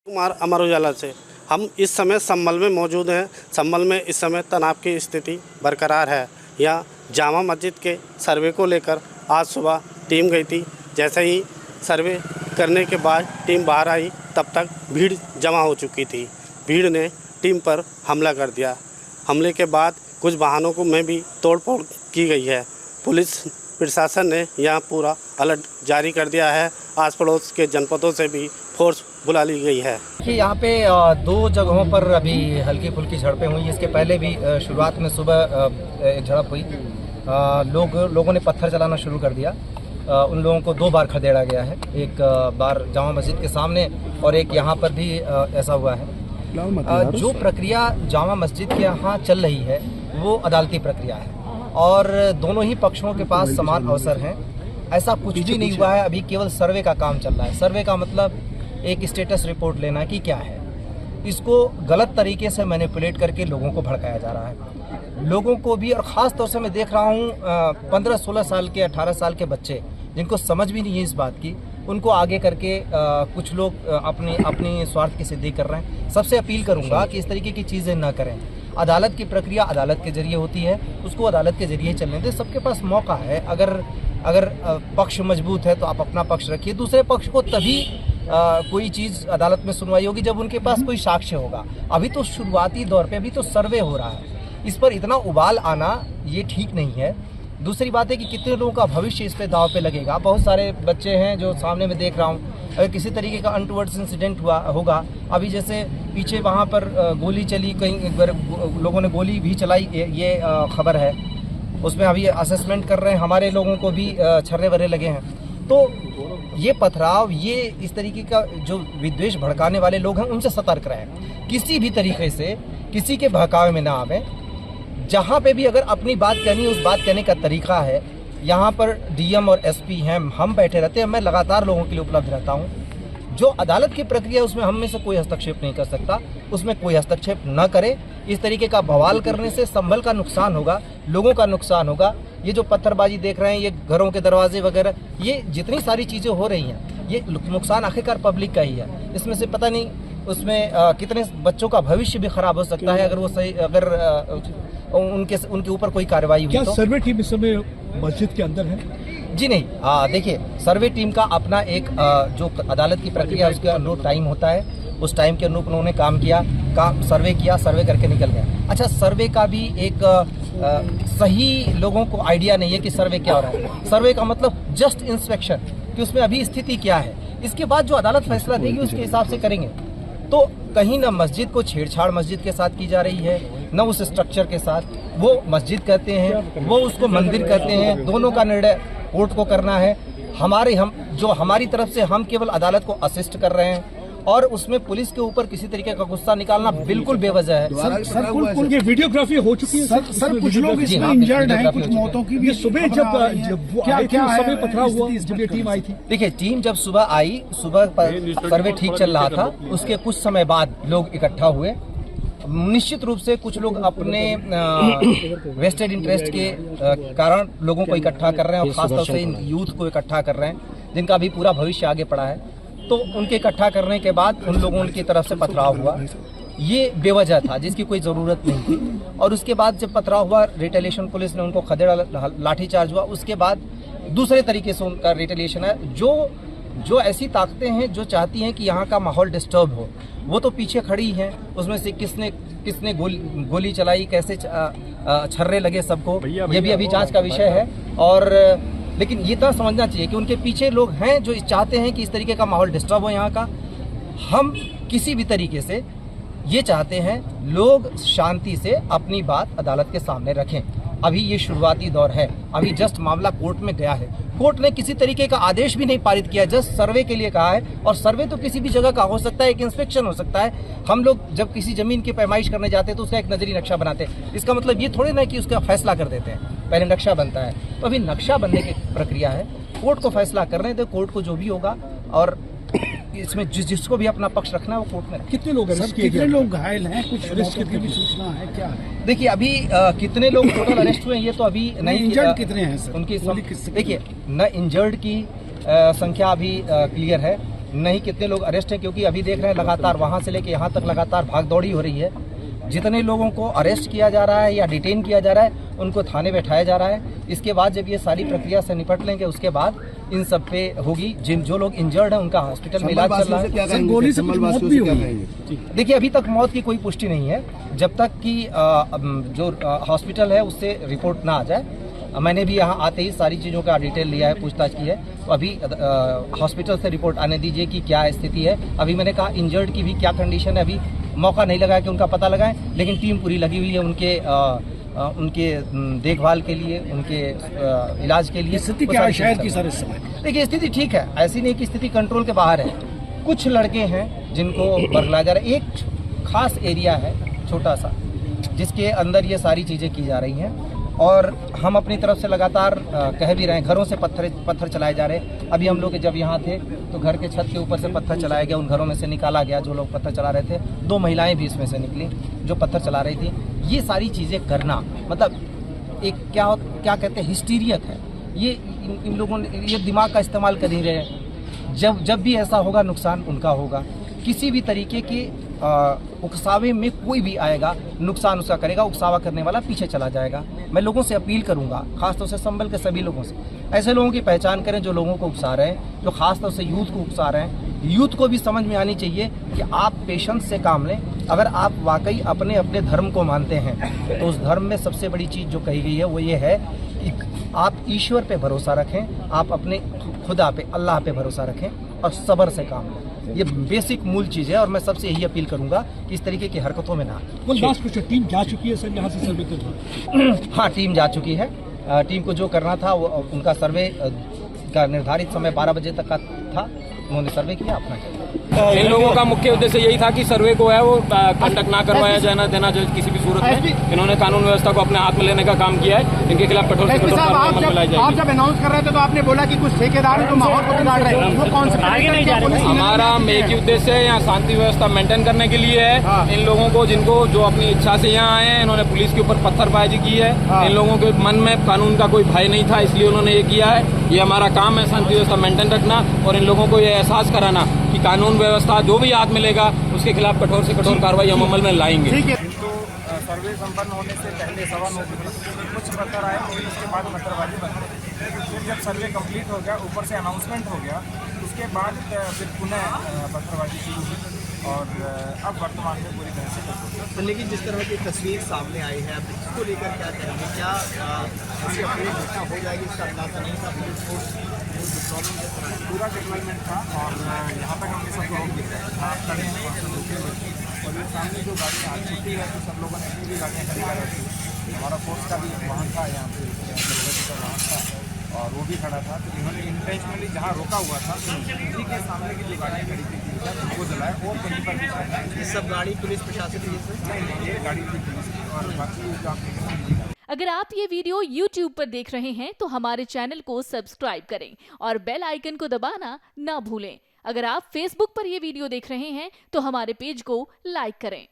कुमार अमर उजाला से। हम इस समय संभल में मौजूद हैं। संभल में इस समय तनाव की स्थिति बरकरार है। यहाँ जामा मस्जिद के सर्वे को लेकर आज सुबह टीम गई थी। जैसे ही सर्वे करने के बाद टीम बाहर आई, तब तक भीड़ जमा हो चुकी थी। भीड़ ने टीम पर हमला कर दिया। हमले के बाद कुछ वाहनों को में भी तोड़फोड़ की गई है। पुलिस प्रशासन ने यहाँ पूरा अलर्ट जारी कर दिया है। आस पड़ोस के जनपदों से भी फोर्स बुला ली गई है कि यहाँ पे दो जगहों पर अभी हल्की फुल्की झड़पें हुई। इसके पहले भी शुरुआत में सुबह एक झड़प हुई। लोगों ने पत्थर चलाना शुरू कर दिया। उन लोगों को 2 बार खदेड़ा गया है, एक बार जामा मस्जिद के सामने और एक यहाँ पर भी ऐसा हुआ है। जो प्रक्रिया जामा मस्जिद के यहाँ चल रही है वो अदालती प्रक्रिया है और दोनों ही पक्षों के पास समान अवसर हैं। ऐसा कुछ भी नहीं हुआ है। अभी केवल सर्वे का काम चल रहा है। सर्वे का मतलब एक स्टेटस रिपोर्ट लेना कि क्या है। इसको गलत तरीके से मैनिपुलेट करके लोगों को भड़काया जा रहा है। लोगों को भी, और ख़ास तौर से मैं देख रहा हूँ 15-16 साल के 18 साल के बच्चे जिनको समझ भी नहीं है इस बात की, उनको आगे करके कुछ लोग अपनी स्वार्थ की सिद्धि कर रहे हैं। सबसे अपील करूँगा कि इस तरीके की चीज़ें ना करें। अदालत की प्रक्रिया अदालत के जरिए होती है, उसको अदालत के जरिए चलने दें। सबके पास मौका है। अगर पक्ष मजबूत है तो आप अपना पक्ष रखिए। दूसरे पक्ष को तभी कोई चीज़ अदालत में सुनवाई होगी जब उनके पास कोई साक्ष्य होगा। अभी तो शुरुआती दौर पे, अभी तो सर्वे हो रहा है। इस पर इतना उबाल आना ये ठीक नहीं है। दूसरी बात है कि कितने लोगों का भविष्य इस पे दाव पे लगेगा। बहुत सारे बच्चे हैं जो सामने में देख रहा हूँ। अगर किसी तरीके का अनटुवर्ड्स इंसिडेंट होगा, अभी जैसे पीछे वहाँ पर गोली चली, कहीं लोगों ने गोली भी चलाई, ये खबर है। उसमें अभी असेसमेंट कर रहे हैं। हमारे लोगों को भी छर्रे वर्रे लगे हैं। तो ये पथराव, ये इस तरीके का जो विद्वेष भड़काने वाले लोग हैं उनसे सतर्क रहें। किसी भी तरीके से किसी के बहकावे में ना आवे। जहाँ पे भी अगर अपनी बात कहनी है, उस बात कहने का तरीका है। यहाँ पर डीएम और एसपी हैं, हम बैठे रहते हैं। मैं लगातार लोगों के लिए उपलब्ध रहता हूँ। जो अदालत की प्रक्रिया उसमें हम में से कोई हस्तक्षेप नहीं कर सकता। उसमें कोई हस्तक्षेप न करे। इस तरीके का बवाल करने से संभल का नुकसान होगा, लोगों का नुकसान होगा। ये जो पत्थरबाजी देख रहे हैं, ये घरों के दरवाजे वगैरह, ये जितनी सारी चीज़ें हो रही हैं, ये नुकसान आखिरकार पब्लिक का ही है। इसमें से पता नहीं उसमें कितने बच्चों का भविष्य भी खराब हो सकता है अगर वो सही, अगर उनके ऊपर कोई कार्रवाई हुई। तो सर्वे टीम इस समय मस्जिद के अंदर है? जी नहीं, देखिए, सर्वे टीम का अपना एक जो अदालत की प्रक्रिया है उसके अनुरूप टाइम होता है। उस टाइम के अनुरूप उन्होंने काम किया, सर्वे करके निकल गया। अच्छा, सर्वे का भी एक सही लोगों को आइडिया नहीं है कि सर्वे क्या हो रहा है। सर्वे का मतलब जस्ट इंस्पेक्शन, कि उसमें अभी स्थिति क्या है। इसके बाद जो अदालत फैसला देगी उसके हिसाब से करेंगे। तो कहीं ना मस्जिद को छेड़छाड़ मस्जिद के साथ की जा रही है, न उस स्ट्रक्चर के साथ। वो मस्जिद कहते हैं, वो उसको मंदिर कहते हैं। दोनों का निर्णय कोर्ट को करना है। हमारी तरफ से हम केवल अदालत को असिस्ट कर रहे हैं और उसमें पुलिस के ऊपर किसी तरीके का गुस्सा निकालना बिल्कुल बेवजह है। सर, ये वीडियोग्राफी हो चुकी है सर, कुछ लोग इसमें इंजर्ड हैं, कुछ मौतों की भी। सुबह जब समय पथराव हुआ, जब ये टीम आई थी, देखिए, टीम जब सुबह आई, सुबह सर्वे ठीक चल रहा था, उसके कुछ समय बाद लोग इकट्ठा हुए। निश्चित रूप से कुछ लोग अपने वेस्टेड इंटरेस्ट के कारण लोगों को इकट्ठा कर रहे हैं और खासतौर से इन यूथ को इकट्ठा कर रहे हैं जिनका भी पूरा भविष्य आगे पड़ा है। तो उनके इकट्ठा करने के बाद उन लोगों की तरफ से पथराव हुआ। ये बेवजह था, जिसकी कोई ज़रूरत नहीं थी। और उसके बाद जब पथराव हुआ, रिटेलिएशन पुलिस ने उनको खदेड़ा, लाठीचार्ज हुआ। उसके बाद दूसरे तरीके से उनका रिटेलिएशन है। जो ऐसी ताकतें हैं जो चाहती हैं कि यहाँ का माहौल डिस्टर्ब हो, वो तो पीछे खड़ी हैं। उसमें से किसने गोली चलाई, कैसे छर्रे लगे सबको, ये भी अभी जांच का विषय है। और लेकिन ये तो समझना चाहिए कि उनके पीछे लोग हैं जो चाहते हैं कि इस तरीके का माहौल डिस्टर्ब हो यहाँ का। हम किसी भी तरीके से ये चाहते हैं लोग शांति से अपनी बात अदालत के सामने रखें। अभी ये शुरुआती दौर है। अभी जस्ट मामला कोर्ट में गया है। कोर्ट ने किसी तरीके का आदेश भी नहीं पारित किया, जस्ट सर्वे के लिए कहा है। और सर्वे तो किसी भी जगह का हो सकता है, एक इंस्पेक्शन हो सकता है। हम लोग जब किसी जमीन की पैमाइश करने जाते हैं तो उसका एक नजरी नक्शा बनाते हैं। इसका मतलब ये थोड़ी ना कि उसका फैसला कर देते हैं, पहले नक्शा बनता है। तो अभी नक्शा बनने की प्रक्रिया है। कोर्ट को फैसला कर रहे थे, कोर्ट को जो भी होगा। और इसमें जिसको भी अपना पक्ष रखना है वो कोर्ट में। कितने लोग कितने लोग घायल हैं, कुछ रिस्क की भी सूचना है क्या है? देखिए, अभी कितने लोग टोटल अरेस्ट हुए हैं ये तो अभी नहीं। इंजर्ड कितने हैं सर? उनकी देखिए, न इंजर्ड की संख्या अभी क्लियर है। नहीं कितने लोग अरेस्ट हैं, क्योंकि अभी देख रहे हैं लगातार वहाँ से लेके यहाँ तक लगातार भाग दौड़ी हो रही है। जितने लोगों को अरेस्ट किया जा रहा है या डिटेन किया जा रहा है उनको थाने बैठाया जा रहा है। इसके बाद जब ये सारी प्रक्रिया से निपट लेंगे उसके बाद इन सब पे होगी। जिन जो लोग इंजर्ड हैं उनका हॉस्पिटल में इलाज चल रहा है। गोली से कुछ मौत भी हुई। देखिए अभी तक मौत की कोई पुष्टि नहीं है, जब तक कि जो हॉस्पिटल है उससे रिपोर्ट ना आ जाए। मैंने भी यहाँ आते ही सारी चीज़ों का डिटेल लिया है, पूछताछ की है। तो अभी हॉस्पिटल से रिपोर्ट आने दीजिए कि क्या स्थिति है। अभी मैंने कहा इंजर्ड की भी क्या कंडीशन है, अभी मौका नहीं लगा कि उनका पता लगाएं, लेकिन टीम पूरी लगी हुई है उनके देखभाल के लिए, उनके इलाज के लिए। स्थिति क्या है शहर की सर इस समय? देखिए स्थिति ठीक है, ऐसी नहीं कि स्थिति कंट्रोल के बाहर है। कुछ लड़के हैं जिनको बरगला जा रहा है। एक खास एरिया है छोटा सा जिसके अंदर ये सारी चीज़ें की जा रही हैं और हम अपनी तरफ से लगातार कह भी रहे हैं। घरों से पत्थर चलाए जा रहे हैं। अभी हम लोग जब यहाँ थे तो घर के छत के ऊपर से पत्थर चलाया गया, उन घरों में से निकाला गया जो लोग पत्थर चला रहे थे। 2 महिलाएं भी इसमें से निकली जो पत्थर चला रही थी। ये सारी चीज़ें करना मतलब एक क्या कहते हैं हिस्टीरियत है। ये इन लोगों ने ये दिमाग का इस्तेमाल कर नहीं रहे। जब भी ऐसा होगा नुकसान उनका होगा। किसी भी तरीके के उकसावे में कोई भी आएगा नुकसान उसका करेगा, उकसावा करने वाला पीछे चला जाएगा। मैं लोगों से अपील करूंगा, खासतौर से संभल के सभी लोगों से, ऐसे लोगों की पहचान करें जो लोगों को उकसा रहे हैं, जो खासतौर से यूथ को उकसा रहे हैं। यूथ को भी समझ में आनी चाहिए कि आप पेशेंस से काम लें। अगर आप वाकई अपने अपने धर्म को मानते हैं तो उस धर्म में सबसे बड़ी चीज़ जो कही गई है वो ये है कि आप ईश्वर पे भरोसा रखें, आप अपने खुदा पे अल्लाह पे भरोसा रखें और सब्र से काम लें। ये बेसिक मूल चीज़ है और मैं सबसे यही अपील करूंगा कि इस तरीके की हरकतों में ना। टीम जा चुकी है सर यहाँ से सर्वे करने? हाँ टीम जा चुकी है। टीम को जो करना था वो उनका सर्वे का निर्धारित समय 12 बजे तक का था, उन्होंने सर्वे किया अपना किया। इन लोगों का मुख्य उद्देश्य यही था कि सर्वे को है वो कंडक्ट ना करवाया जाना देना किसी भी सूरत में। इन्होंने कानून व्यवस्था को अपने हाथ में लेने का काम किया है। इनके खिलाफ कठोर से कठोर कार्रवाई अमल में लाई जाएगी। आप जब अनाउंस कर रहे थे तो आपने बोला कि कुछ ठेकेदार जो माहौल को बिगाड़ रहे हैं, वो कौन से आगे नहीं जा रहे? हमारा एक ही उद्देश्य है, यहाँ शांति व्यवस्था मेंटेन करने के लिए है। इन लोगों को जिनको जो अपनी इच्छा से यहाँ आए हैं, इन्होंने पुलिस के ऊपर पत्थरबाजी की है। इन लोगों के मन में कानून का कोई भय नहीं था, इसलिए उन्होंने ये किया है। ये हमारा काम है शांति व्यवस्था मेंटेन रखना और इन लोगों को ये एहसास कराना कि कानून व्यवस्था जो भी हाथ मिलेगा उसके खिलाफ कठोर से कठोर कार्रवाई हम अमल में लाएंगे। तो सर्वे संपन्न होने से पहले 9:15 कुछ पत्थर आए, लेकिन उसके बाद पत्थरबाजी बंद हो गई। फिर जब सर्वे कंप्लीट हो गया, ऊपर से अनाउंसमेंट हो गया, उसके बाद फिर पुनः पत्थरबाजी शुरू हुई और अब वर्तमान में पूरी तरह से कंट्रोल। तो लेकिन जिस तरह की तस्वीर सामने आई है, अब इसको लेकर क्या कहेंगे? क्या इससे अपनी घटना हो जाएगी? इसका अंदाजा नहीं था। पुलिस फोर्स पूरा डेवलपमेंट था और यहाँ तक हमने सबको रोक दिया है। खड़े हैं वहाँ से रुके हुए और ये सामने जो गाड़ी आज छुट्टी है तो सब लोगों ने अपनी भी गाड़ियाँ खड़ी कर रखी। हमारा फोर्स का भी वाहन था यहाँ पे, का वाहन था और वो भी खड़ा था। तो इन्होंने इंटेंशनली जहाँ रोका हुआ था उसी के सामने की जो गाड़ी खड़ी थी वो जलाए और कहीं पर भी ये सब गाड़ी पुलिस प्रशासन की नहीं, ये गाड़ी थी पुलिस की और बाकी जो आप देखेंगे। अगर आप ये वीडियो YouTube पर देख रहे हैं तो हमारे चैनल को सब्सक्राइब करें और बेल आइकन को दबाना ना भूलें। अगर आप Facebook पर ये वीडियो देख रहे हैं तो हमारे पेज को लाइक करें।